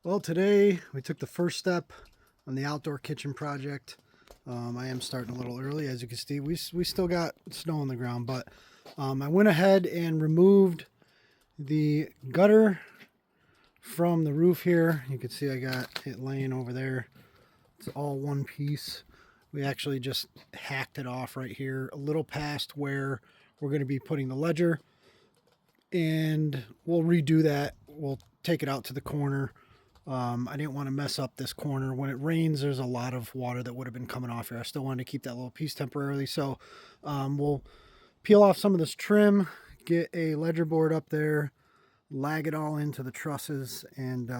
Well, today we took the first step on the outdoor kitchen project. I am starting a little early, as you can see. We still got snow on the ground, but I went ahead and removed the gutter from the roof here. You can see I got it laying over there. It's all one piece. We actually just hacked it off right here, a little past where we're going to be putting the ledger, and we'll redo that. We'll take it out to the corner. I didn't want to mess up this corner. When it rains, there's a lot of water that would have been coming off here. I still wanted to keep that little piece temporarily. So we'll peel off some of this trim, get a ledger board up there, lag it all into the trusses, and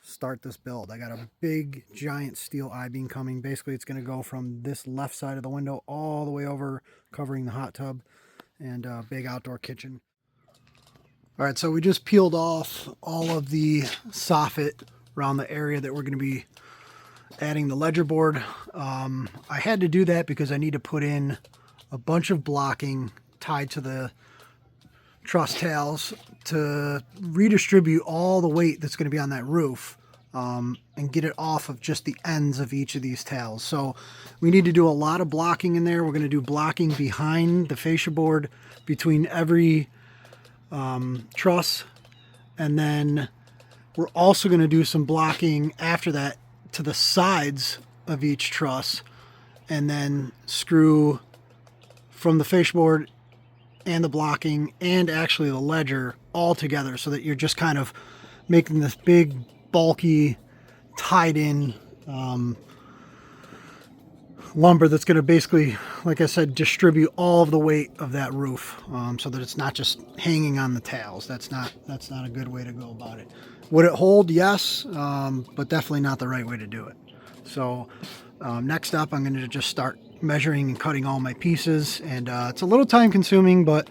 start this build. I got a big, giant steel I-beam coming. Basically, it's going to go from this left side of the window all the way over, covering the hot tub and big outdoor kitchen. All right, so we just peeled off all of the soffit around the area that we're going to be adding the ledger board. I had to do that because I need to put in a bunch of blocking tied to the truss tails to redistribute all the weight that's going to be on that roof and get it off of just the ends of each of these tails. So we need to do a lot of blocking in there. We're going to do blocking behind the fascia board between every truss, and then we're also going to do some blocking after that to the sides of each truss, and then screw from the fascia board and the blocking and actually the ledger all together, so that you're just kind of making this big, bulky, tied in lumber that's going to basically, like I said, distribute all of the weight of that roof, so that it's not just hanging on the tails. That's not a good way to go about it. Would it hold? Yes, but definitely not the right way to do it. So next up, I'm going to just start measuring and cutting all my pieces, and it's a little time consuming, but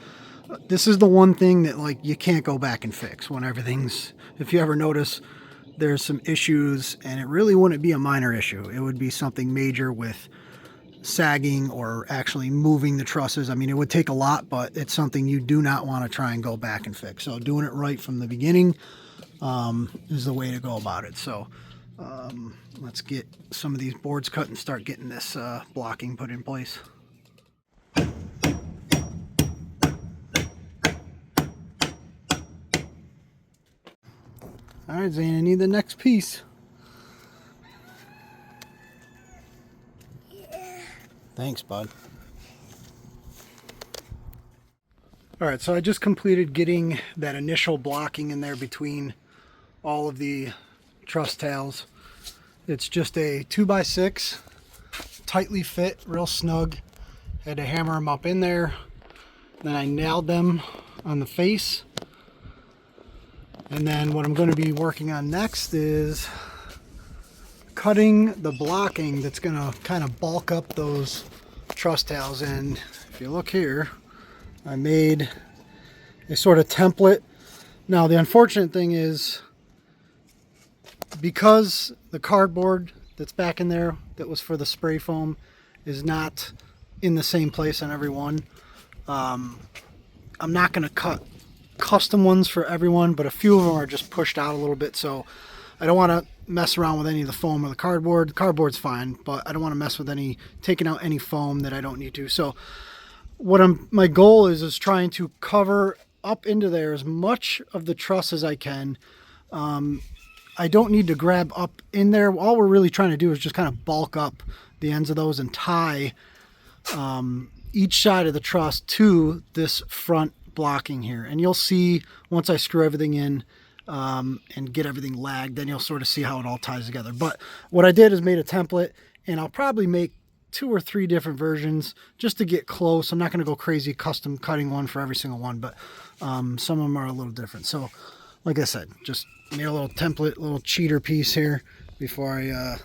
this is the one thing that, like, you can't go back and fix when everything's, if you ever notice there's some issues, and it really wouldn't be a minor issue. It would be something major with sagging or actually moving the trusses. I mean, it would take a lot, but it's something you do not want to try and go back and fix. So doing it right from the beginning is the way to go about it. So let's get some of these boards cut and start getting this blocking put in place. All right, Zane, I need the next piece. Thanks, bud. All right, so I just completed getting that initial blocking in there between all of the truss tails. It's just a 2x6, tightly fit, real snug. Had to hammer them up in there. Then I nailed them on the face. And then what I'm going to be working on next is cutting the blocking that's going to kind of bulk up those truss tails. And if you look here, I made a sort of template. Now the unfortunate thing is, because the cardboard that's back in there that was for the spray foam is not in the same place on every one, I'm not going to cut custom ones for everyone, but a few of them are just pushed out a little bit, so I don't want to mess around with any of the foam or the cardboard. The cardboard's fine, but I don't want to mess with taking out any foam that I don't need to. So my goal is trying to cover up into there as much of the truss as I can. I don't need to grab up in there. All we're really trying to do is just kind of bulk up the ends of those and tie each side of the truss to this front blocking here. And you'll see once I screw everything in and get everything lagged, then you'll sort of see how it all ties together. But what I did is made a template, and I'll probably make 2 or 3 different versions just to get close. I'm not going to go crazy custom cutting one for every single one, but some of them are a little different. So like I said, just made a little template, little cheater piece here before I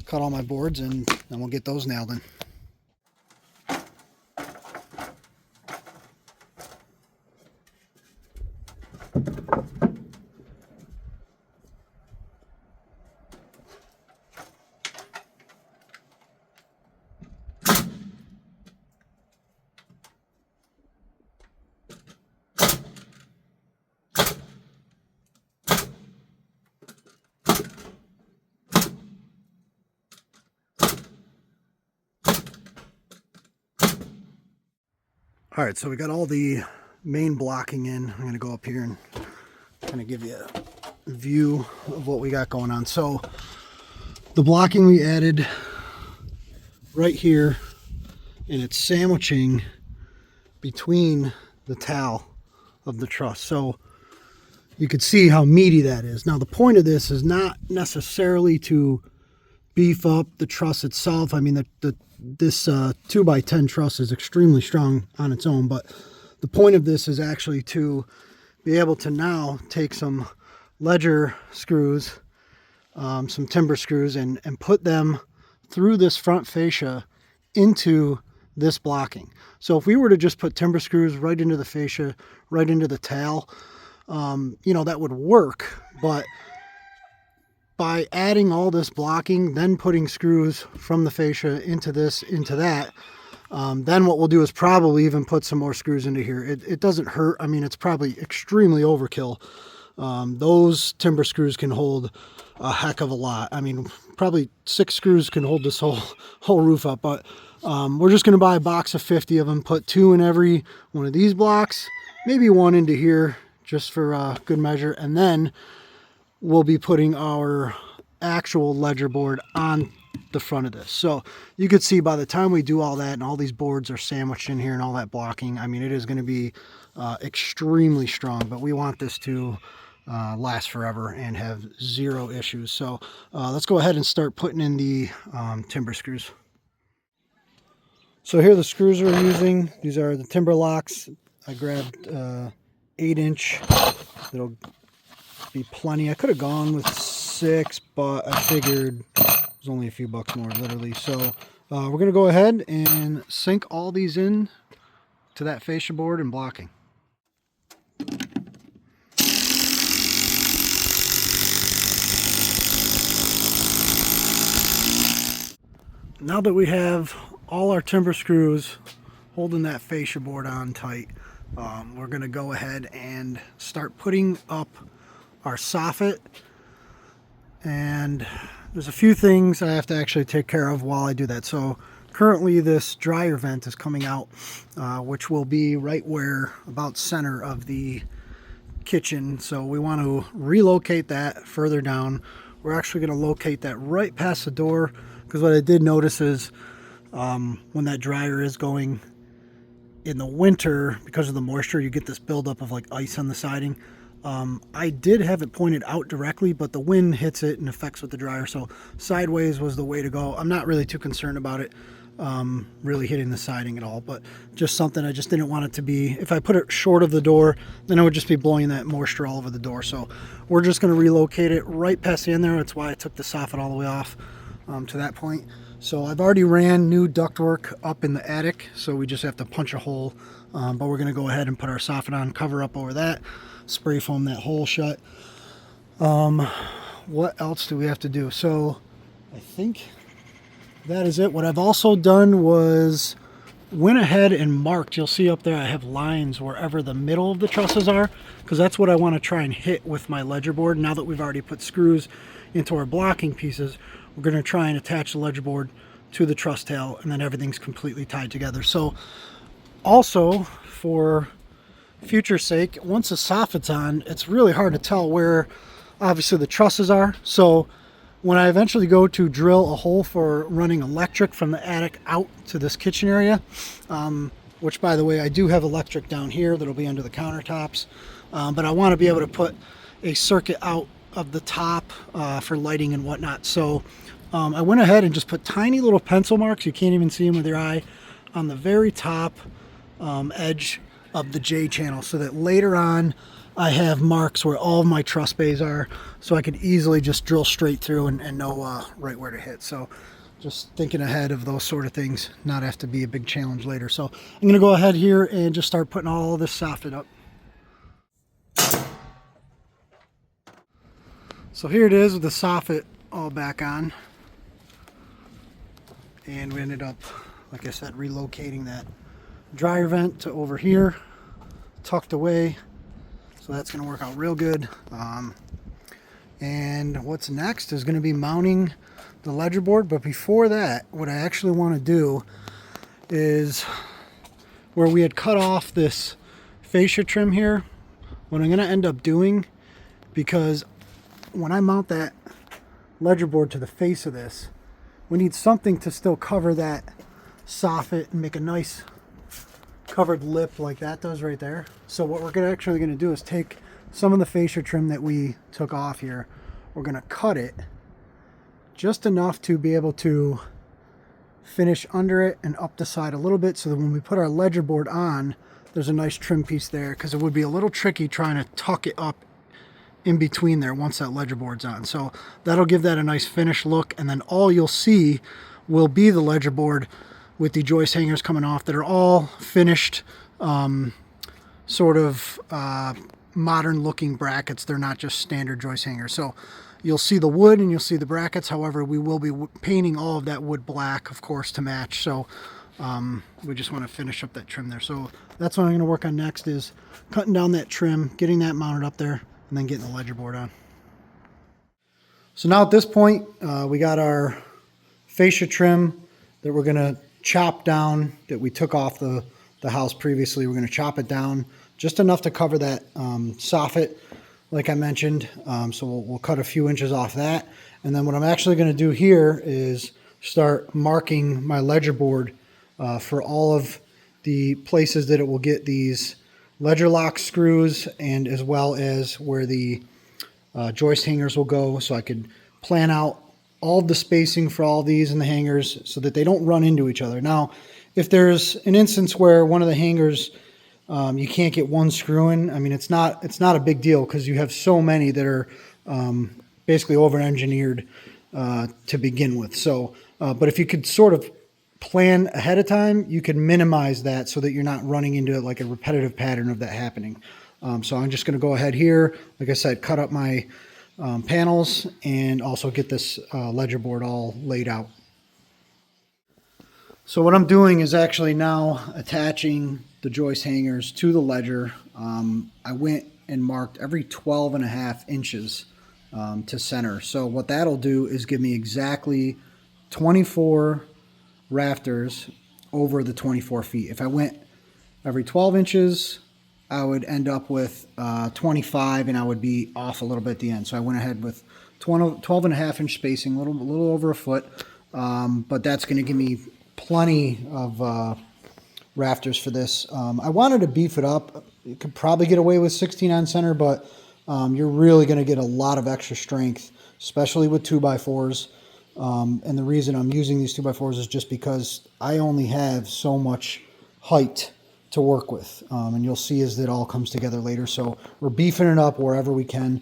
cut all my boards, and then we'll get those nailed in. All right, so we got all the main blocking in. I'm gonna go up here and kind of give you a view of what we got going on. So the blocking we added right here, and it's sandwiching between the towel of the truss. So you could see how meaty that is. Now the point of this is not necessarily to beef up the truss itself. I mean, this 2x10 truss is extremely strong on its own, but the point of this is actually to be able to now take some ledger screws, some timber screws, and put them through this front fascia into this blocking. So if we were to just put timber screws right into the fascia, right into the tail, you know, that would work. But by adding all this blocking, then putting screws from the fascia into this, into that, then what we'll do is probably even put some more screws into here. It doesn't hurt. I mean, it's probably extremely overkill. Those timber screws can hold a heck of a lot. I mean, probably 6 screws can hold this whole roof up, but we're just going to buy a box of 50 of them, put 2 in every one of these blocks, maybe 1 into here just for good measure, and then we'll be putting our actual ledger board on the front of this. So you could see by the time we do all that and all these boards are sandwiched in here and all that blocking, I mean, it is going to be extremely strong, but we want this to last forever and have 0 issues. So let's go ahead and start putting in the timber screws. So here are the screws we're using. These are the timber locks. I grabbed 8-inch. It'll be plenty. I could have gone with 6, but I figured it was only a few bucks more, literally. So we're going to go ahead and sink all these in to that fascia board and blocking. Now that we have all our timber screws holding that fascia board on tight, we're going to go ahead and start putting up our soffit. And there's a few things I have to actually take care of while I do that. So currently this dryer vent is coming out, which will be right where about center of the kitchen. So we want to relocate that further down. We're actually going to locate that right past the door, because what I did notice is when that dryer is going in the winter, because of the moisture, you get this buildup of like ice on the siding. I did have it pointed out directly, but the wind hits it and affects with the dryer, so sideways was the way to go. I'm not really too concerned about it really hitting the siding at all, but just something I just didn't want it to be. If I put it short of the door, then I would just be blowing that moisture all over the door. So we're just going to relocate it right past the end there. That's why I took the soffit all the way off to that point. So I've already ran new ductwork up in the attic, so we just have to punch a hole, but we're going to go ahead and put our soffit on, cover up over that, spray foam that hole shut. What else do we have to do? So I think that is it. What I've also done was went ahead and marked. You'll see up there I have lines wherever the middle of the trusses are, because that's what I want to try and hit with my ledger board. Now that we've already put screws into our blocking pieces, we're going to try and attach the ledger board to the truss tail, and then everything's completely tied together. So also, for future sake, once the soffit's on, it's really hard to tell where obviously the trusses are. So when I eventually go to drill a hole for running electric from the attic out to this kitchen area, which by the way, I do have electric down here that'll be under the countertops, but I want to be able to put a circuit out of the top for lighting and whatnot. So I went ahead and just put tiny little pencil marks, you can't even see them with your eye, on the very top edge of the J channel, so that later on I have marks where all of my truss bays are, so I could easily just drill straight through and know right where to hit. So just thinking ahead of those sort of things, not have to be a big challenge later. So I'm going to go ahead here and just start putting all this soffit up. So here it is with the soffit all back on, and we ended up, like I said, relocating that dryer vent to over here, tucked away. So that's going to work out real good. And what's next is going to be mounting the ledger board. But before that, what I actually want to do is where we had cut off this fascia trim here. What I'm going to end up doing, because when I mount that ledger board to the face of this, we need something to still cover that soffit and make a nice covered lip like that does right there. So what we're actually going to do is take some of the fascia trim that we took off here. We're going to cut it just enough to be able to finish under it and up the side a little bit, so that when we put our ledger board on, there's a nice trim piece there, because it would be a little tricky trying to tuck it up in between there once that ledger board's on. So that'll give that a nice finished look, and then all you'll see will be the ledger board with the joist hangers coming off that are all finished, sort of modern looking brackets. They're not just standard joist hangers. So you'll see the wood and you'll see the brackets. However, we will be painting all of that wood black, of course, to match. So we just want to finish up that trim there. So that's what I'm going to work on next, is cutting down that trim, getting that mounted up there, and then getting the ledger board on. So now at this point, we got our fascia trim that we're going to chop down, that we took off the house previously. We're going to chop it down just enough to cover that soffit, like I mentioned. So we'll cut a few inches off that. And then what I'm actually going to do here is start marking my ledger board for all of the places that it will get these ledger lock screws, and as well as where the joist hangers will go, so I could plan out all the spacing for all these in the hangers so that they don't run into each other. Now, if there's an instance where one of the hangers you can't get one screw in, I mean, it's not a big deal, because you have so many that are basically over-engineered to begin with. So, but if you could sort of plan ahead of time, you can minimize that so that you're not running into like a repetitive pattern of that happening. So I'm just going to go ahead here, like I said, cut up my panels, and also get this ledger board all laid out. So what I'm doing is actually now attaching the joist hangers to the ledger. I went and marked every 12.5 inches to center. So what that'll do is give me exactly 24 rafters over the 24 feet. If I went every 12 inches, I would end up with 25, and I would be off a little bit at the end. So I went ahead with 12.5 inch spacing, a little over a foot, but that's going to give me plenty of rafters for this. I wanted to beef it up. You could probably get away with 16 on center, but you're really going to get a lot of extra strength, especially with 2x4s. And the reason I'm using these 2x4s is just because I only have so much height to work with, and you'll see as it all comes together later. So we're beefing it up wherever we can.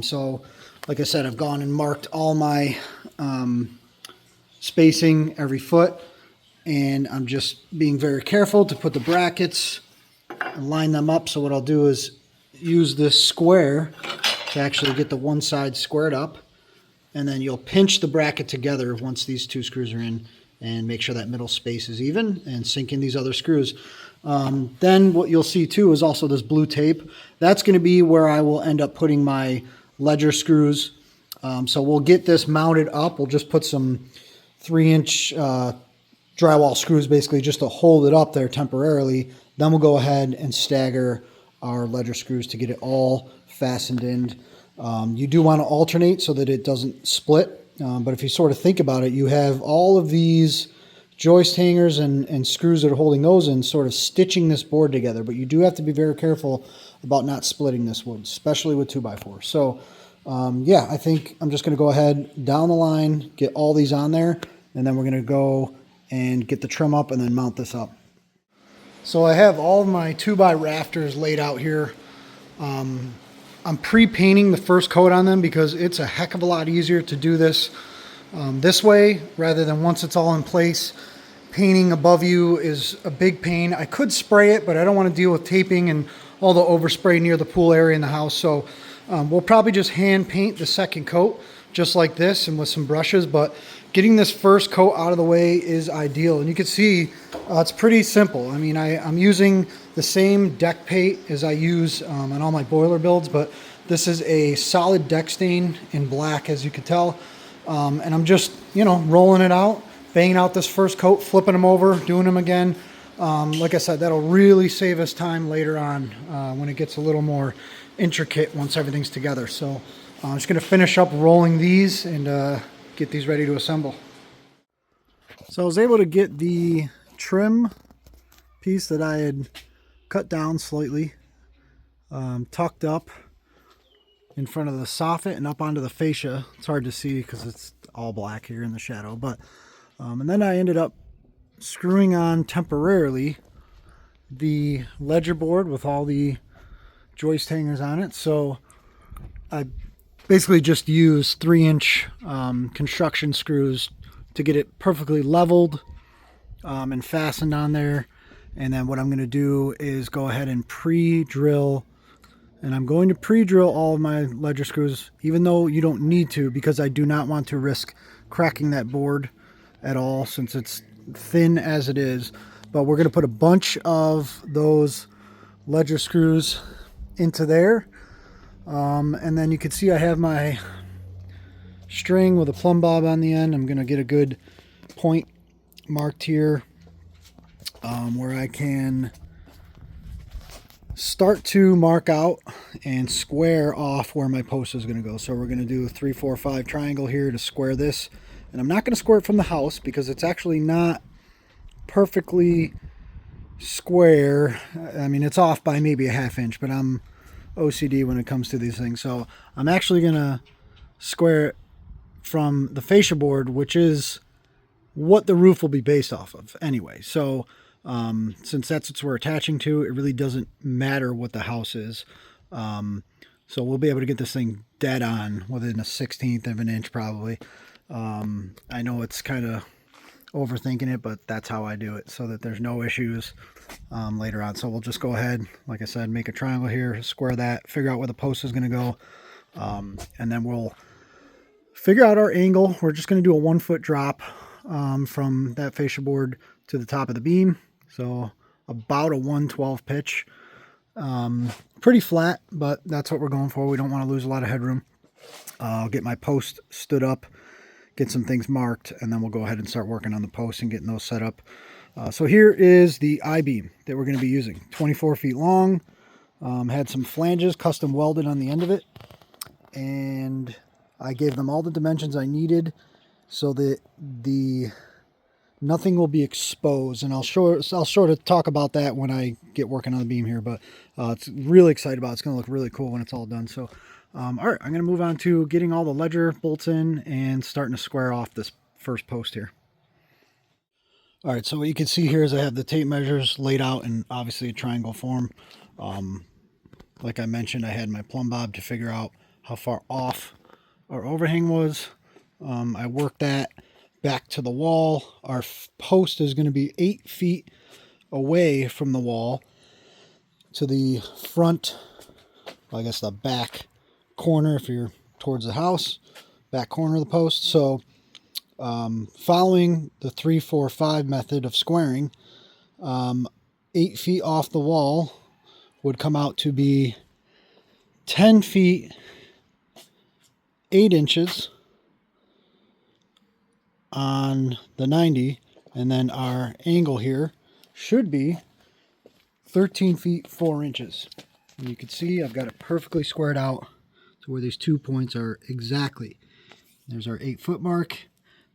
So like I said, I've gone and marked all my spacing every foot, and I'm just being very careful to put the brackets and line them up. So what I'll do is use this square to actually get the one side squared up, and then you'll pinch the bracket together once these two screws are in, and make sure that middle space is even, and sink in these other screws. Then what you'll see too is also this blue tape. That's going to be where I will end up putting my ledger screws. So we'll get this mounted up. We'll just put some 3-inch drywall screws basically just to hold it up there temporarily. Then we'll go ahead and stagger our ledger screws to get it all fastened in. You do want to alternate so that it doesn't split. But if you sort of think about it, you have all of these joist hangers and screws that are holding those in, sort of stitching this board together. But you do have to be very careful about not splitting this wood, especially with 2x4. So yeah, I think I'm just going to go ahead down the line, get all these on there, and then we're going to go and get the trim up and then mount this up. So I have all of my 2x rafters laid out here. I'm pre-painting the first coat on them because it's a heck of a lot easier to do this this way rather than once it's all in place. Painting above you is a big pain. I could spray it, but I don't want to deal with taping and all the overspray near the pool area in the house. So we'll probably just hand paint the second coat just like this and with some brushes, but getting this first coat out of the way is ideal. And you can see it's pretty simple. I mean, I'm using the same deck paint as I use on all my boiler builds, but this is a solid deck stain in black, as you can tell. And I'm just, rolling it out, banging out this first coat, flipping them over, doing them again. Like I said, that'll really save us time later on when it gets a little more intricate once everything's together. So I'm just going to finish up rolling these and get these ready to assemble. So I was able to get the trim piece that I had cut down slightly, tucked up in front of the soffit and up onto the fascia. It's hard to see because it's all black here in the shadow, but and then I ended up screwing on temporarily the ledger board with all the joist hangers on it. So I basically just used 3-inch construction screws to get it perfectly leveled and fastened on there. And then what I'm going to do is go ahead and pre-drill, and I'm going to pre-drill all of my ledger screws, even though you don't need to, because I do not want to risk cracking that board at all since it's thin as it is. But we're going to put a bunch of those ledger screws into there, and then you can see I have my string with a plumb bob on the end. I'm going to get a good point marked here where I can start to mark out and square off where my post is going to go. So we're going to do a 3, 4, 5 triangle here to square this, and I'm not going to square it from the house because it's actually not perfectly square. I mean, it's off by maybe a 1/2 inch, but I'm OCD when it comes to these things. So I'm actually going to square it from the fascia board, which is what the roof will be based off of anyway. So since that's what we're attaching to, it really doesn't matter what the house is. So we'll be able to get this thing dead on within a 1/16 of an inch probably. I know it's kind of overthinking it, but that's how I do it so that there's no issues later on. So we'll just go ahead, like I said, make a triangle here, square that, figure out where the post is going to go, and then we'll figure out our angle. We're just going to do a 1 foot drop from that fascia board to the top of the beam. So about a 1/12 pitch. Pretty flat, but that's what we're going for. We don't want to lose a lot of headroom. I'll get my post stood up, get some things marked, and then we'll go ahead and start working on the posts and getting those set up. So here is the I-beam that we're going to be using. 24 feet long. Had some flanges custom welded on the end of it. And I gave them all the dimensions I needed so that nothing will be exposed, and I'll sort of talk about that when I get working on the beam here, but it's really excited about it. It's going to look really cool when it's all done. So all right, I'm going to move on to getting all the ledger bolts in and starting to square off this first post here. All right, so what you can see here is I have the tape measures laid out in obviously a triangle form. Like I mentioned, I had my plumb bob to figure out how far off our overhang was. I worked that back to the wall. Our post is going to be 8 feet away from the wall to the front, well, I guess the back corner if you're towards the house, back corner of the post. So following the 3, 4, 5 method of squaring, 8 feet off the wall would come out to be 10 feet 8 inches on the 90, and then our angle here should be 13 feet 4 inches. And you can see I've got it perfectly squared out to where these 2 points are exactly. There's our 8 foot mark,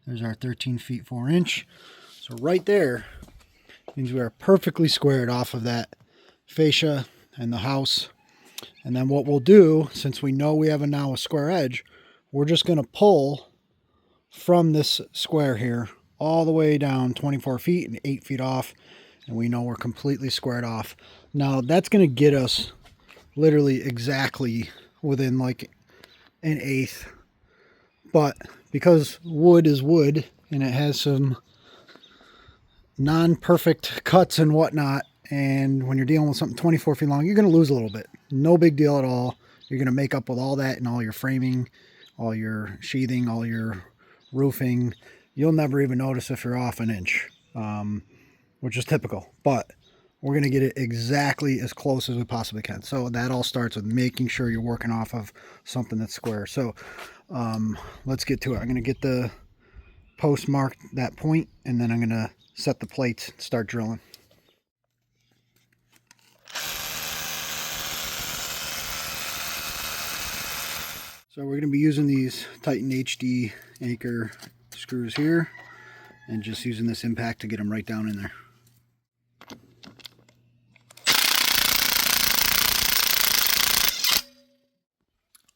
there's our 13 feet 4 inch. So right there means we are perfectly squared off of that fascia and the house. And then what we'll do, since we know we have now a square edge, we're just going to pull from this square here all the way down 24 feet and 8 feet off, and we know we're completely squared off. Now that's going to get us literally exactly within like an 1/8, but because wood is wood and it has some non-perfect cuts and whatnot, and when you're dealing with something 24 feet long, you're going to lose a little bit. No big deal at all. You're going to make up with all that and all your framing, all your sheathing, all your roofing. You'll never even notice if you're off an inch, which is typical, but we're going to get it exactly as close as we possibly can. So that all starts with making sure you're working off of something that's square. So let's get to it. I'm going to get the post marked that point, and then I'm going to set the plates and start drilling. So we're going to be using these Titan HD anchor screws here and just using this impact to get them right down in there.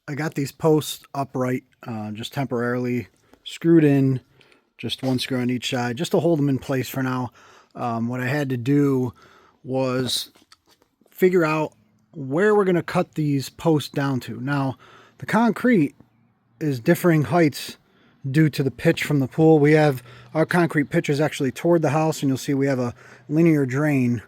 I got these posts upright, just temporarily screwed in, just one screw on each side, just to hold them in place for now. What I had to do was figure out where we're going to cut these posts down to. Now, the concrete is differing heights due to the pitch from the pool. We have our concrete pitch is actually toward the house, and you'll see we have a linear drain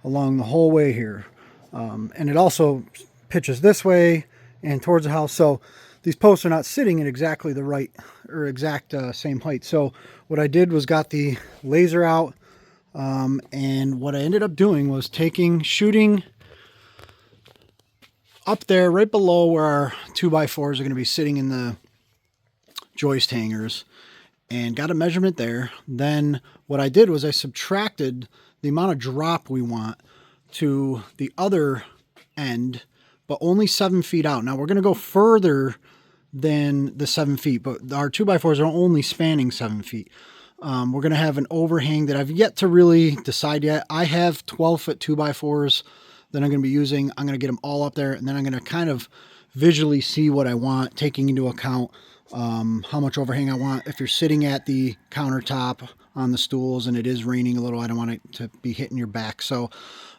along the whole way here. And it also pitches this way and towards the house. So these posts are not sitting at exactly the right or exact same height. So what I did was got the laser out, and what I ended up doing was shooting up there right below where our 2x4s are going to be sitting in the joist hangers, and got a measurement there. Then what I did was I subtracted the amount of drop we want to the other end, but only 7 feet out. Now we're going to go further than the 7 feet, but our 2x4s are only spanning 7 feet. We're going to have an overhang that I've yet to really decide yet. I have 12-foot 2x4s that I'm going to be using. I'm going to get them all up there, and then I'm going to kind of visually see what I want, taking into account how much overhang I want. If you're sitting at the countertop on the stools and it is raining a little, I don't want it to be hitting your back. So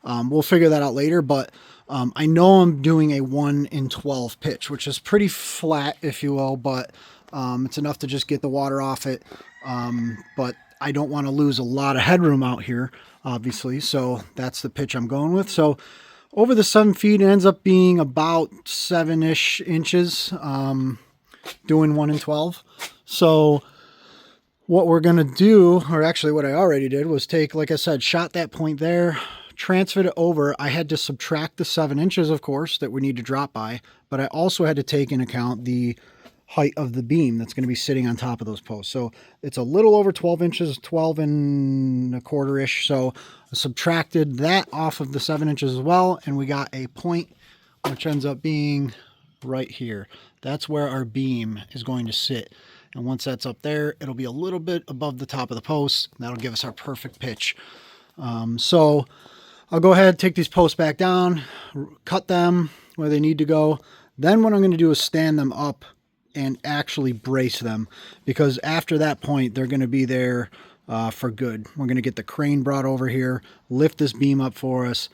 we'll figure that out later, but I know I'm doing a 1 in 12 pitch, which is pretty flat, if you will, but it's enough to just get the water off it. But I don't want to lose a lot of headroom out here, obviously, so that's the pitch I'm going with. So over the 7 feet, it ends up being about 7-ish inches, doing 1 in 12. So what we're going to do, or actually what I already did, was take, like I said, shot that point there, transferred it over. I had to subtract the 7 inches, of course, that we need to drop by, but I also had to take into account the height of the beam that's going to be sitting on top of those posts. So it's a little over 12 inches, 12 and a quarter-ish. So I subtracted that off of the 7 inches as well, and we got a point, which ends up being right here. That's where our beam is going to sit. And once that's up there, it'll be a little bit above the top of the post. That'll give us our perfect pitch. So I'll go ahead, take these posts back down, cut them where they need to go. Then what I'm going to do is stand them up and actually brace them, because after that point, they're going to be there for good. We're going to get the crane brought over here, lift this beam up for us,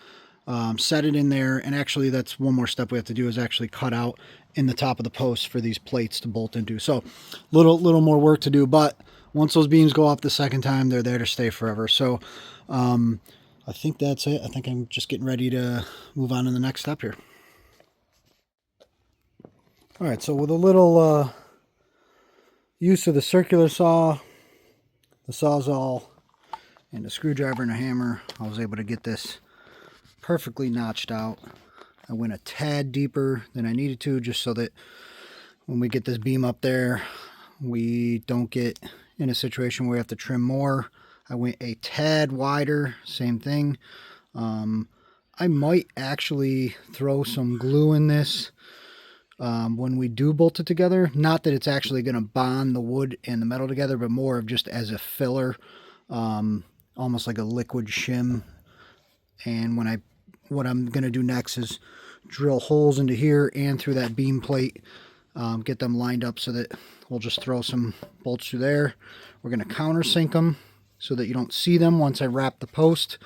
set it in there, and actually that's one more step we have to do, is actually cut out in the top of the post for these plates to bolt into. So little more work to do, but once those beams go up the second time, they're there to stay forever. So I think that's it. I think I'm just getting ready to move on to the next step here. All right, so with a little use of the circular saw, the Sawzall, and a screwdriver and a hammer, I was able to get this perfectly notched out. I went a tad deeper than I needed to, just so that when we get this beam up there, we don't get in a situation where we have to trim more. I went a tad wider, same thing. I might actually throw some glue in this when we do bolt it together. Not that it's actually going to bond the wood and the metal together, but more of just as a filler, almost like a liquid shim. And what I'm going to do next is drill holes into here and through that beam plate, get them lined up so that we'll just throw some bolts through there. We're going to countersink them so that you don't see them once I wrap the post.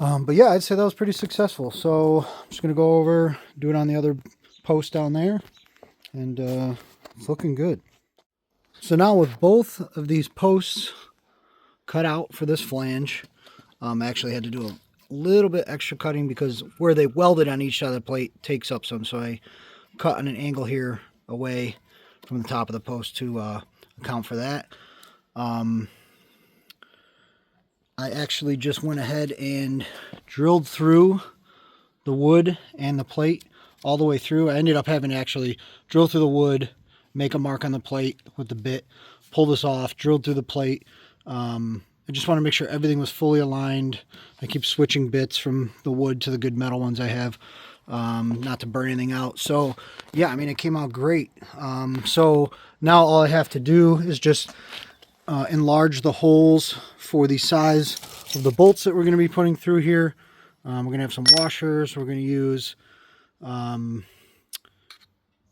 But yeah, I'd say that was pretty successful. So I'm just going to go over, do it on the other post down there, and it's looking good. So now with both of these posts cut out for this flange, I actually had to do a little bit extra cutting because where they welded on each side of the plate takes up some, so I cut on an angle here away from the top of the post to account for that. I actually just went ahead and drilled through the wood and the plate all the way through. I ended up having to actually drill through the wood, make a mark on the plate with the bit, pull this off, drilled through the plate. I just want to make sure everything was fully aligned. I keep switching bits from the wood to the good metal ones I have. not to burn anything out. So yeah, I mean, it came out great. So now all I have to do is just enlarge the holes for the size of the bolts that we're going to be putting through here. We're going to have some washers. We're going to use,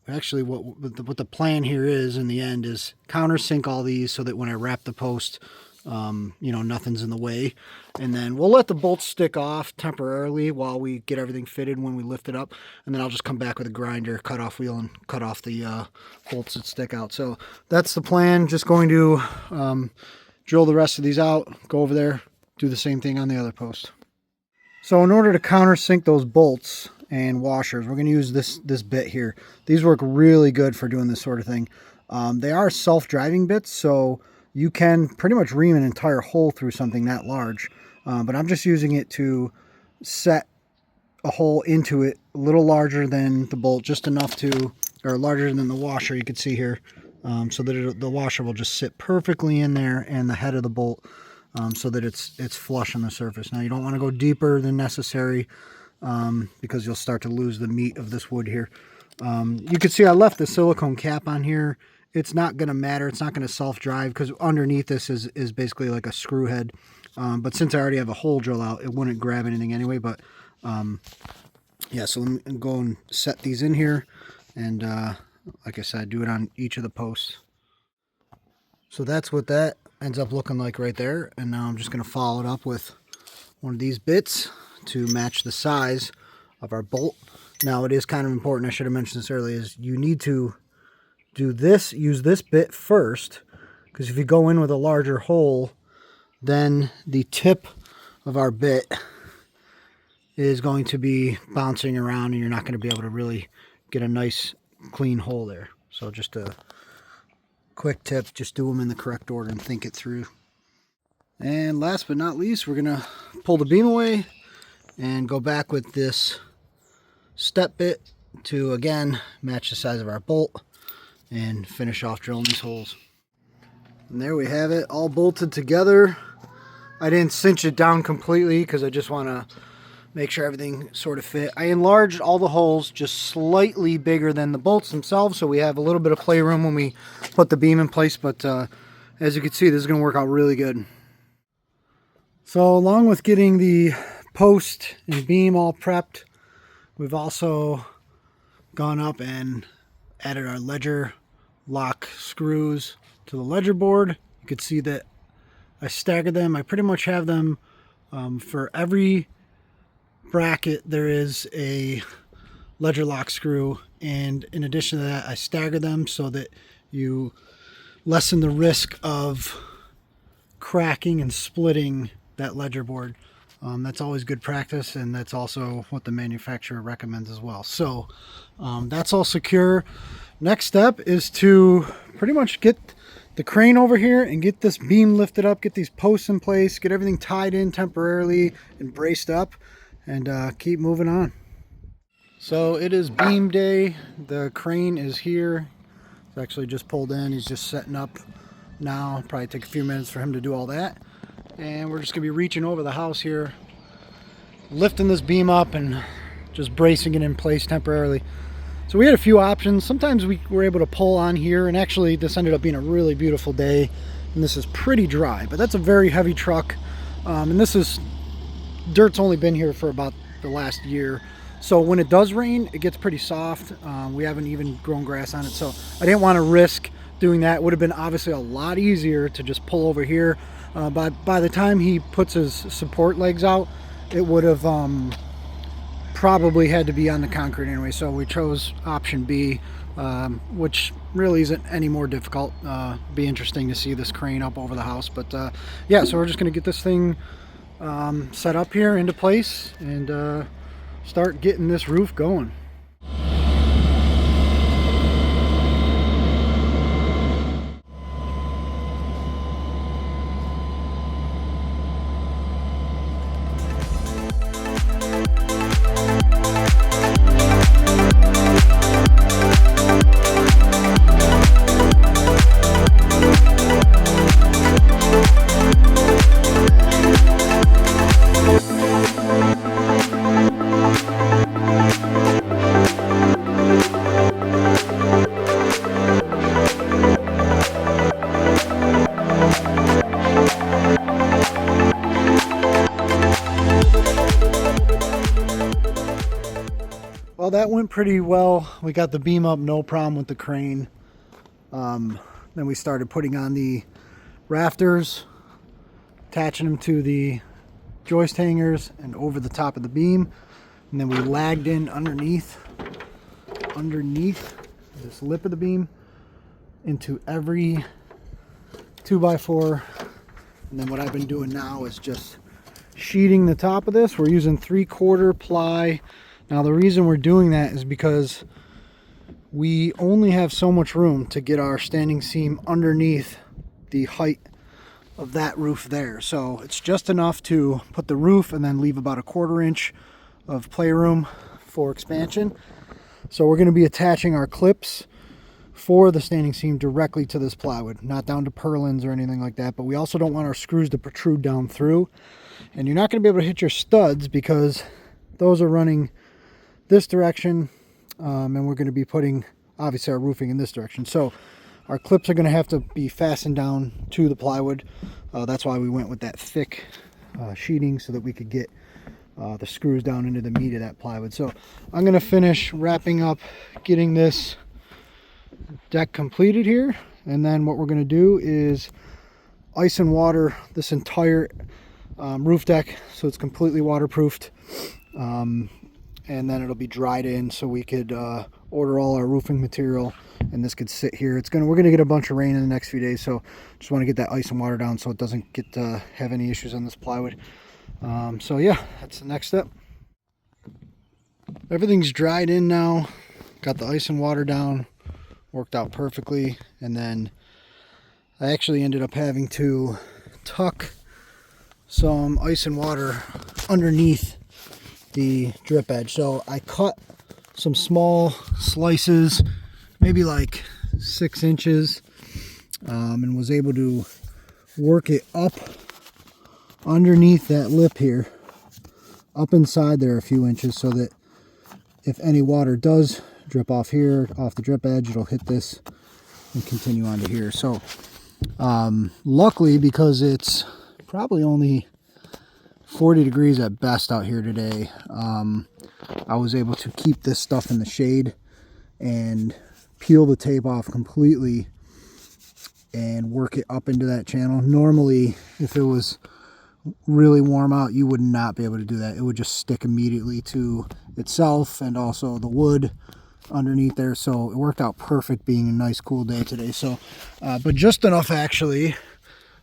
actually what the plan here is in the end is countersink all these so that when I wrap the post, you know, nothing's in the way. And then we'll let the bolts stick off temporarily while we get everything fitted when we lift it up. And then I'll just come back with a grinder, cut off wheel, and cut off the bolts that stick out. So that's the plan. Just going to drill the rest of these out, go over there, do the same thing on the other post. So in order to countersink those bolts and washers, we're going to use this bit here. These work really good for doing this sort of thing. They are self-driving bits, so you can pretty much ream an entire hole through something that large. But I'm just using it to set a hole into it a little larger than the bolt, just enough to, or larger than the washer you can see here, so that the washer will just sit perfectly in there and the head of the bolt, so that it's flush on the surface. Now you don't want to go deeper than necessary because you'll start to lose the meat of this wood here. You can see I left the silicone cap on here. It's not going to matter. It's not going to self-drive because underneath this is basically like a screw head. But since I already have a hole drill out, it wouldn't grab anything anyway. But yeah, so let me go and set these in here. And like I said, do it on each of the posts. So that's what that ends up looking like right there. And now I'm just going to follow it up with one of these bits to match the size of our bolt. Now it is kind of important, I should have mentioned this earlier, is you need to do this, use this bit first, because if you go in with a larger hole, then the tip of our bit is going to be bouncing around and you're not going to be able to really get a nice clean hole there. So just a quick tip, just do them in the correct order and think it through. And last but not least, we're going to pull the beam away and go back with this step bit to again match the size of our bolt and finish off drilling these holes. And there we have it, all bolted together. I didn't cinch it down completely because I just want to make sure everything sort of fit. I enlarged all the holes just slightly bigger than the bolts themselves, so we have a little bit of playroom when we put the beam in place. But as you can see, this is going to work out really good. So along with getting the post and beam all prepped, we've also gone up and added our ledger lock screws to the ledger board. You can see that I staggered them. I pretty much have them for every bracket there is a ledger lock screw, and in addition to that I stagger them so that you lessen the risk of cracking and splitting that ledger board. That's always good practice, and that's also what the manufacturer recommends as well. So that's all secure. Next step is to pretty much get the crane over here and get this beam lifted up, get these posts in place, get everything tied in temporarily and braced up, and keep moving on. So it is beam day. The crane is here. It's actually just pulled in. He's just setting up now. Probably take a few minutes for him to do all that. And we're just gonna be reaching over the house here, lifting this beam up and just bracing it in place temporarily. So we had a few options. Sometimes we were able to pull on here, and actually this ended up being a really beautiful day, and this is pretty dry, but that's a very heavy truck. And this is, dirt's only been here for about the last year. So when it does rain, it gets pretty soft. We haven't even grown grass on it. So I didn't want to risk doing that. It would have been obviously a lot easier to just pull over here. But by the time he puts his support legs out, it would have probably had to be on the concrete anyway. So we chose option B, which really isn't any more difficult. Be interesting to see this crane up over the house. But yeah, so we're just going to get this thing set up here into place and start getting this roof going. Well, that went pretty well. We got the beam up, no problem with the crane. Then we started putting on the rafters, attaching them to the joist hangers and over the top of the beam. And then we lagged in underneath this lip of the beam into every 2x4. And then what I've been doing now is just sheeting the top of this. We're using 3/4 ply. Now the reason we're doing that is because we only have so much room to get our standing seam underneath the height of that roof there. So it's just enough to put the roof and then leave about 1/4 inch of playroom for expansion. So we're going to be attaching our clips for the standing seam directly to this plywood, not down to purlins or anything like that. But we also don't want our screws to protrude down through. And you're not going to be able to hit your studs because those are running this direction, and we're going to be putting obviously our roofing in this direction. So our clips are going to have to be fastened down to the plywood. That's why we went with that thick sheeting, so that we could get the screws down into the meat of that plywood. So I'm going to finish wrapping up getting this deck completed here, and then what we're going to do is ice and water this entire roof deck so it's completely waterproofed, and then it'll be dried in so we could order all our roofing material, and this could sit here. We're gonna get a bunch of rain in the next few days, so just want to get that ice and water down so it doesn't get have any issues on this plywood. So yeah, that's the next step. Everything's dried in now, got the ice and water down, worked out perfectly. And then I actually ended up having to tuck some ice and water underneath the drip edge. So I cut some small slices, maybe like 6 inches, and was able to work it up underneath that lip here, up inside there a few inches, so that if any water does drip off here, off the drip edge, it'll hit this and continue on to here. So luckily, because it's probably only 40 degrees at best out here today, I was able to keep this stuff in the shade and peel the tape off completely and work it up into that channel. Normally, if it was really warm out, you would not be able to do that. It would just stick immediately to itself and also the wood underneath there. So it worked out perfect being a nice cool day today. So but just enough actually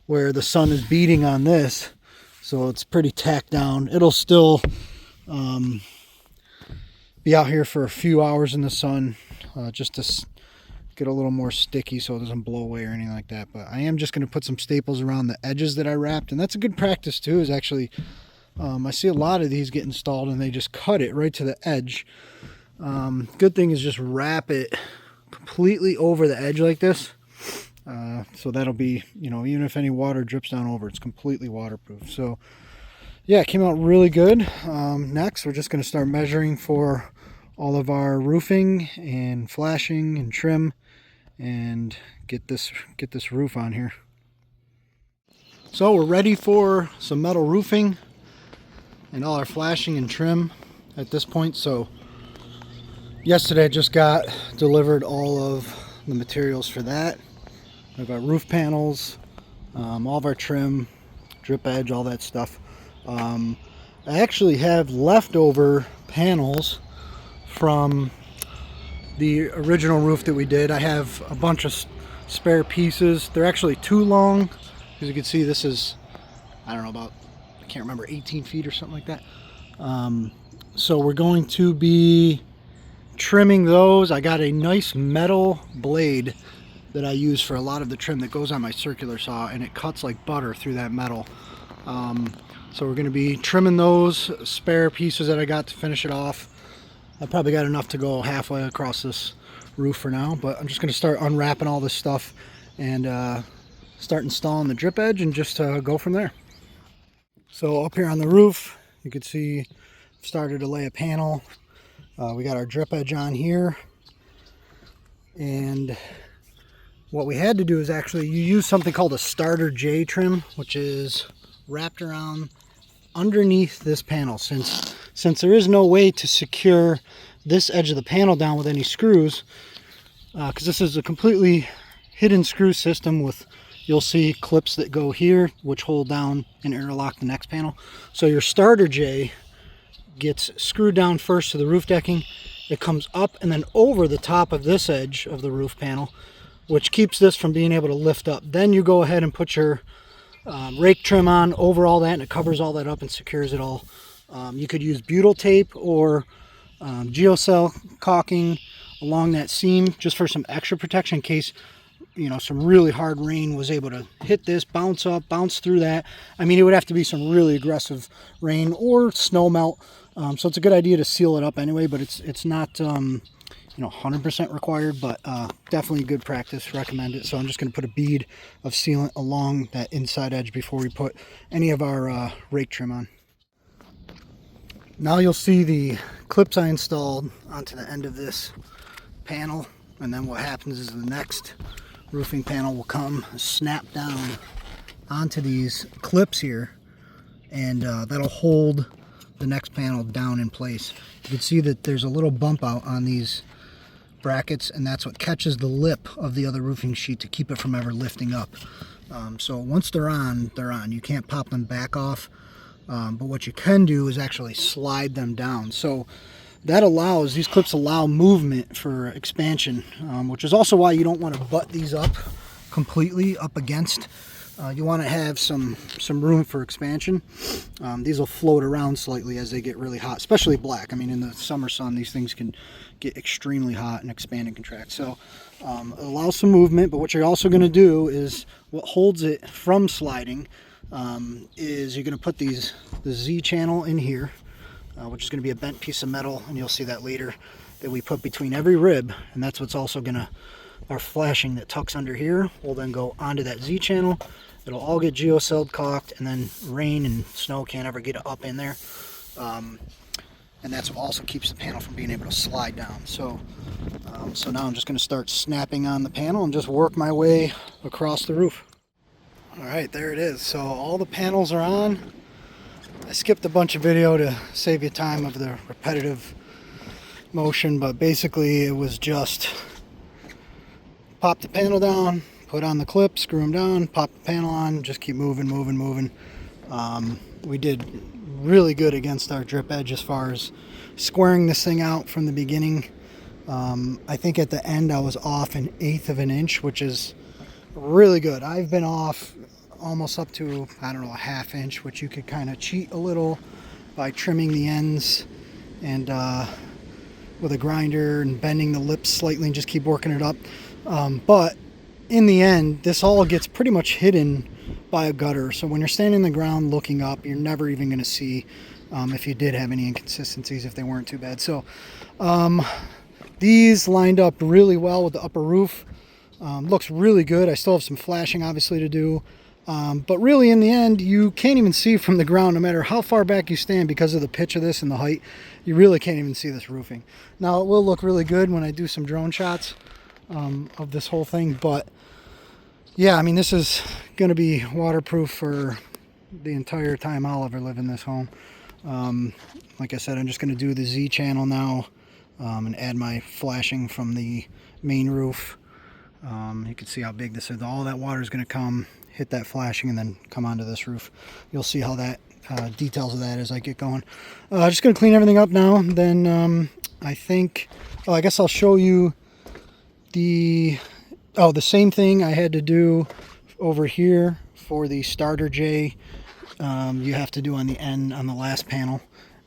where the sun is beating on this, so it's pretty tacked down. It'll still be out here for a few hours in the sun, just to get a little more sticky so it doesn't blow away or anything like that. But I am just going to put some staples around the edges that I wrapped, and that's a good practice too, is actually I see a lot of these get installed and they just cut it right to the edge. Good thing is just wrap it completely over the edge like this, so that'll be, you know, even if any water drips down over, it's completely waterproof. So yeah, it came out really good. Next, we're just going to start measuring for all of our roofing and flashing and trim, and get this roof on here. So we're ready for some metal roofing and all our flashing and trim at this point. So yesterday I just got delivered all of the materials for that. We've got roof panels, all of our trim, drip edge, all that stuff. I actually have leftover panels from the original roof that we did. I have a bunch of spare pieces. They're actually too long. As you can see, this is, I don't know, about, I can't remember, 18 feet or something like that. So we're going to be trimming those. I got a nice metal blade that I use for a lot of the trim that goes on my circular saw, and it cuts like butter through that metal. So we're going to be trimming those spare pieces that I got to finish it off. I probably got enough to go halfway across this roof for now, but I'm just going to start unwrapping all this stuff and start installing the drip edge and just go from there. So up here on the roof, you can see I've started to lay a panel. We got our drip edge on here, and what we had to do is actually, you use something called a starter J trim, which is wrapped around underneath this panel. Since there is no way to secure this edge of the panel down with any screws, because this is a completely hidden screw system with, you'll see clips that go here which hold down and interlock the next panel. So your starter J gets screwed down first to the roof decking. It comes up and then over the top of this edge of the roof panel, which keeps this from being able to lift up. Then you go ahead and put your rake trim on over all that, and it covers all that up and secures it all. You could use butyl tape or geocell caulking along that seam just for some extra protection in case, you know, some really hard rain was able to hit this, bounce up, bounce through that. I mean, it would have to be some really aggressive rain or snow melt. So it's a good idea to seal it up anyway, but it's not you know, 100% required, but definitely good practice. Recommend it. So I'm just going to put a bead of sealant along that inside edge before we put any of our rake trim on. Now you'll see the clips I installed onto the end of this panel, and then what happens is the next roofing panel will come snap down onto these clips here, and that'll hold the next panel down in place. You can see that there's a little bump out on these brackets, and that's what catches the lip of the other roofing sheet to keep it from ever lifting up. So once they're on, they're on. You can't pop them back off, but what you can do is actually slide them down. So that allows, these clips allow movement for expansion, which is also why you don't want to butt these up completely up against. You want to have some room for expansion. These will float around slightly as they get really hot, especially black. I mean, in the summer sun, these things can get extremely hot and expand and contract. So it allows some movement, but what you're also going to do is what holds it from sliding is you're going to put the Z channel in here, which is going to be a bent piece of metal, and you'll see that later, that we put between every rib, and that's what's also going to, our flashing that tucks under here will then go onto that Z channel. It'll all get geocelled caulked, and then rain and snow can't ever get up in there. And that's what also keeps the panel from being able to slide down. So now I'm just going to start snapping on the panel and just work my way across the roof. All right, there it is. So all the panels are on. I skipped a bunch of video to save you time of the repetitive motion, but basically it was just pop the panel down, put on the clip, screw them down, pop the panel on, just keep moving. We did really good against our drip edge as far as squaring this thing out from the beginning. I think at the end I was off 1/8 of an inch, which is really good. I've been off almost up to, I don't know, a 1/2 inch, which you could kind of cheat a little by trimming the ends and with a grinder and bending the lips slightly and just keep working it up. But in the end, this all gets pretty much hidden by a gutter. So when you're standing in the ground looking up, you're never even going to see if you did have any inconsistencies, if they weren't too bad. So these lined up really well with the upper roof. Looks really good. I still have some flashing obviously to do. But really in the end, you can't even see from the ground no matter how far back you stand because of the pitch of this and the height. You really can't even see this roofing. Now it will look really good when I do some drone shots of this whole thing, but yeah, I mean, this is going to be waterproof for the entire time I'll ever live in this home. Like I said, I'm just going to do the Z channel now and add my flashing from the main roof. You can see how big this is. All that water is going to come, hit that flashing, and then come onto this roof. You'll see how that details of that as I get going. Just going to clean everything up now. Then I think, I guess I'll show you the same thing I had to do over here for the starter J. You have to do on the end on the last panel,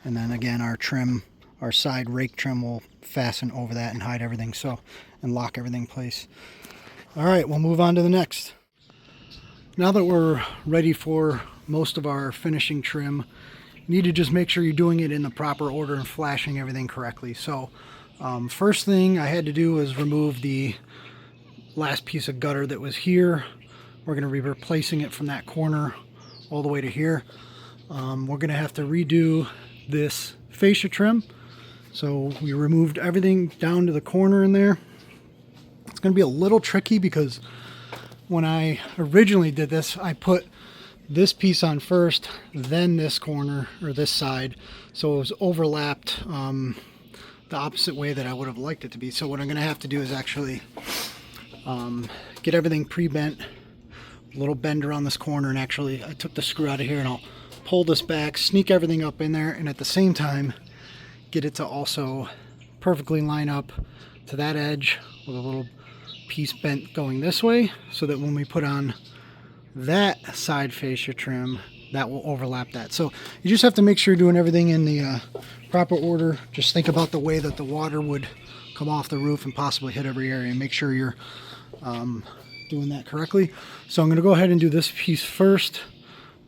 and then again our side rake trim will fasten over that and hide everything, so, and lock everything in place. All right, we'll move on to the next. Now that we're ready for most of our finishing trim, you need to just make sure you're doing it in the proper order and flashing everything correctly. So first thing I had to do was remove the last piece of gutter that was here. We're going to be replacing it from that corner all the way to here. We're going to have to redo this fascia trim. So we removed everything down to the corner in there. It's going to be a little tricky because when I originally did this, I put this piece on first, then this corner or this side, so it was overlapped the opposite way that I would have liked it to be. So what I'm going to have to do is actually get everything pre-bent, a little bend around this corner, and actually I took the screw out of here and I'll pull this back, sneak everything up in there, and at the same time get it to also perfectly line up to that edge with a little piece bent going this way, so that when we put on that side fascia trim, that will overlap that. So you just have to make sure you're doing everything in the proper order. Just think about the way that the water would come off the roof and possibly hit every area, and make sure you're doing that correctly. So I'm going to go ahead and do this piece first,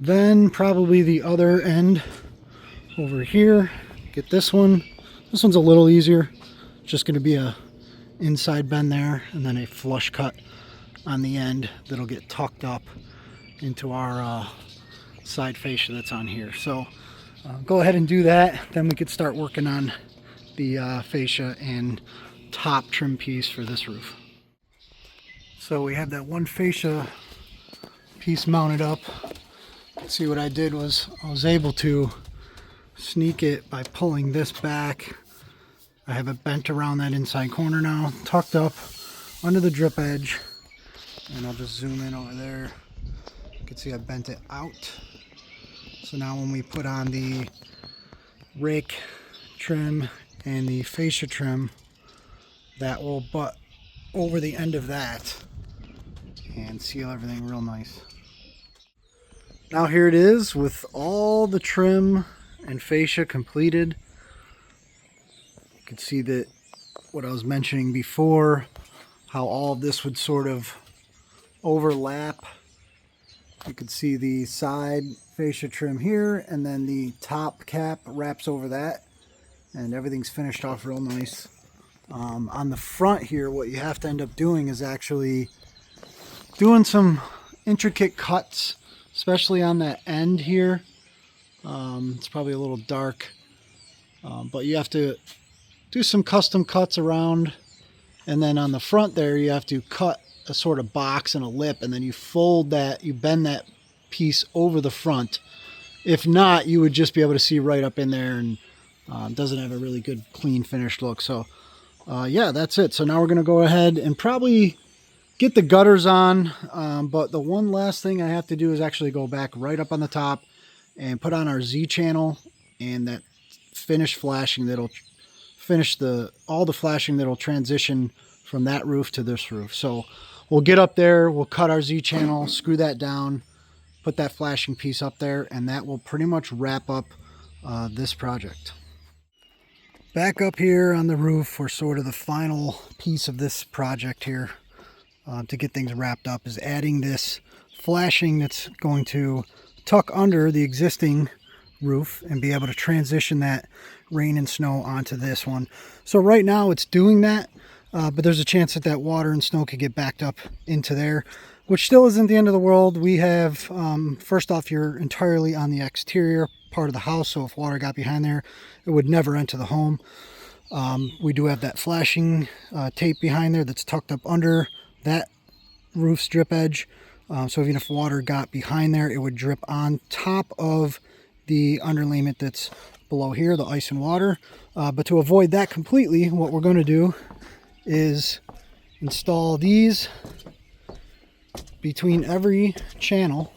then probably the other end over here. Get this one. This one's a little easier. Just going to be a inside bend there, and then a flush cut on the end that'll get tucked up into our side fascia that's on here. So go ahead and do that, then we could start working on the fascia and top trim piece for this roof. So we have that one fascia piece mounted up. See, what I did was I was able to sneak it by pulling this back. I have it bent around that inside corner now, tucked up under the drip edge, and I'll just zoom in over there. You can see I bent it out. So now when we put on the rake trim and the fascia trim, that will butt over the end of that and seal everything real nice. Now here it is with all the trim and fascia completed. You can see that what I was mentioning before, how all of this would sort of overlap. You can see the side fascia trim here, and then the top cap wraps over that, and everything's finished off real nice. On the front here, what you have to end up doing is actually doing some intricate cuts, especially on that end here. It's probably a little dark, but you have to do some custom cuts around, and then on the front there you have to cut a sort of box and a lip, and then you fold that, you bend that piece over the front. If not, you would just be able to see right up in there, and doesn't have a really good clean finished look. So yeah, that's it. So now we're going to go ahead and probably get the gutters on, but the one last thing I have to do is actually go back right up on the top and put on our Z channel and that finished flashing that'll finish all the flashing that'll transition from that roof to this roof. So we'll get up there, we'll cut our Z channel, screw that down, put that flashing piece up there, and that will pretty much wrap up this project. Back up here on the roof for sort of the final piece of this project here, to get things wrapped up, is adding this flashing that's going to tuck under the existing roof and be able to transition that rain and snow onto this one. So right now it's doing that, but there's a chance that that water and snow could get backed up into there, which still isn't the end of the world. We have, first off, you're entirely on the exterior part of the house, so if water got behind there, it would never enter the home. We do have that flashing tape behind there that's tucked up under that roof strip edge, so even if water got behind there, it would drip on top of the underlayment that's below here, the ice and water. But to avoid that completely, what we're going to do is install these between every channel,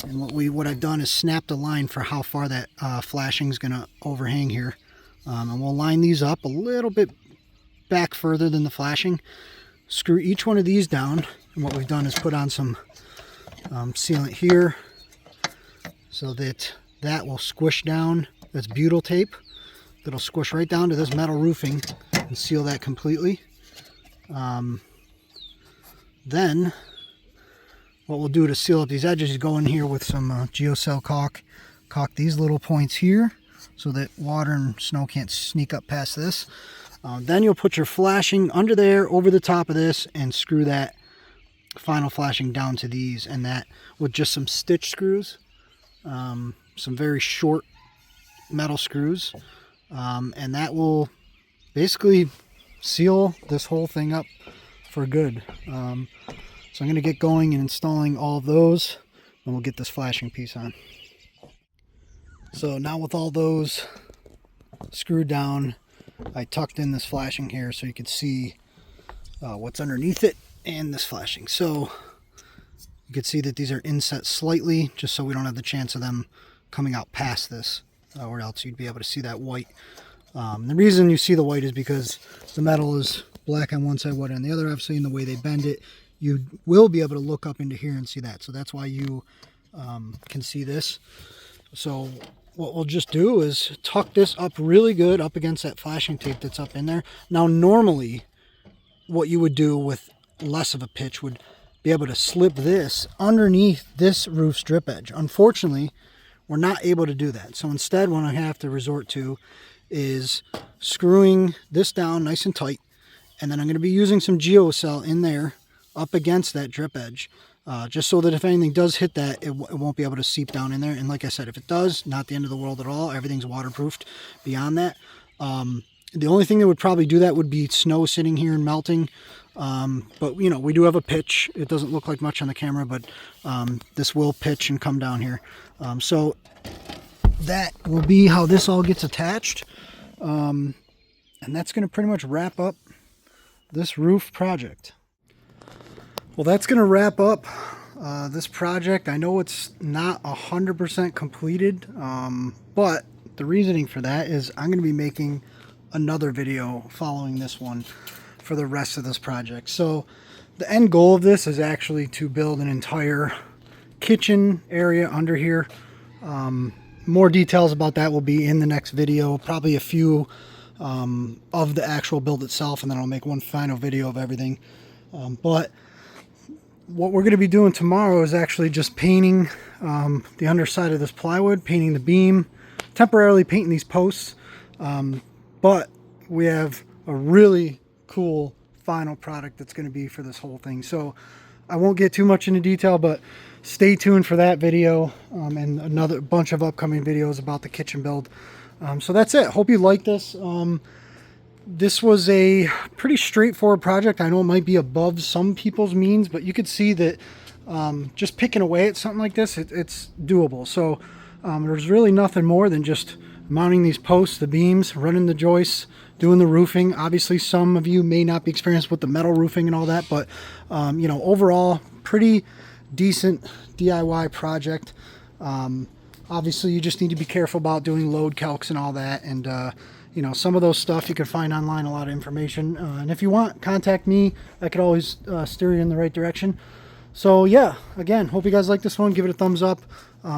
and what I've done is snapped a line for how far that flashing is going to overhang here, and we'll line these up a little bit back further than the flashing, screw each one of these down, and what we've done is put on some sealant here so that that will squish down. That's butyl tape that'll squish right down to this metal roofing and seal that completely. Then what we'll do to seal up these edges is go in here with some geocell caulk these little points here so that water and snow can't sneak up past this. Then you'll put your flashing under there over the top of this and screw that final flashing down to these, and that with just some stitch screws, some very short metal screws, and that will basically seal this whole thing up for good. So I'm going to get going and installing all of those, and we'll get this flashing piece on. So now with all those screwed down, I tucked in this flashing here so you can see what's underneath it and this flashing. So you can see that these are inset slightly, just so we don't have the chance of them coming out past this, or else you'd be able to see that white. The reason you see the white is because the metal is black on one side, white on the other. Obviously, in the way they bend it, you will be able to look up into here and see that. So that's why you can see this. So what we'll just do is tuck this up really good up against that flashing tape that's up in there. Now, normally, what you would do with less of a pitch would be able to slip this underneath this roof strip edge. Unfortunately, we're not able to do that. So instead, what I have to resort to is screwing this down nice and tight, and then I'm going to be using some geocell in there up against that drip edge, just so that if anything does hit that, it won't be able to seep down in there. And like I said, if it does, not the end of the world at all. Everything's waterproofed beyond that. The only thing that would probably do that would be snow sitting here and melting. But you know, we do have a pitch. It doesn't look like much on the camera, but this will pitch and come down here. So that will be how this all gets attached. And that's going to pretty much wrap up this roof project. Well, that's going to wrap up this project. I know it's not 100% completed, but the reasoning for that is I'm going to be making another video following this one for the rest of this project. So the end goal of this is actually to build an entire kitchen area under here. More details about that will be in the next video, probably a few of the actual build itself, and then I'll make one final video of everything. But what we're going to be doing tomorrow is actually just painting the underside of this plywood, painting the beam, temporarily painting these posts. But we have a really cool final product that's going to be for this whole thing. So I won't get too much into detail, but stay tuned for that video and another bunch of upcoming videos about the kitchen build. So that's it. Hope you like this. This was a pretty straightforward project. I know it might be above some people's means, but you could see that just picking away at something like this, it's doable. So there's really nothing more than just mounting these posts, the beams, running the joists, doing the roofing. Obviously, some of you may not be experienced with the metal roofing and all that, but you know, overall, pretty decent DIY project. Obviously, you just need to be careful about doing load calcs and all that, and you know, some of those stuff you can find online, a lot of information. And if you want, contact me. I could always steer you in the right direction. So yeah, again, hope you guys like this one. Give it a thumbs up.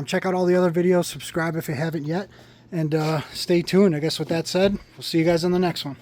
Check out all the other videos. Subscribe if you haven't yet. And stay tuned. I guess with that said, we'll see you guys on the next one.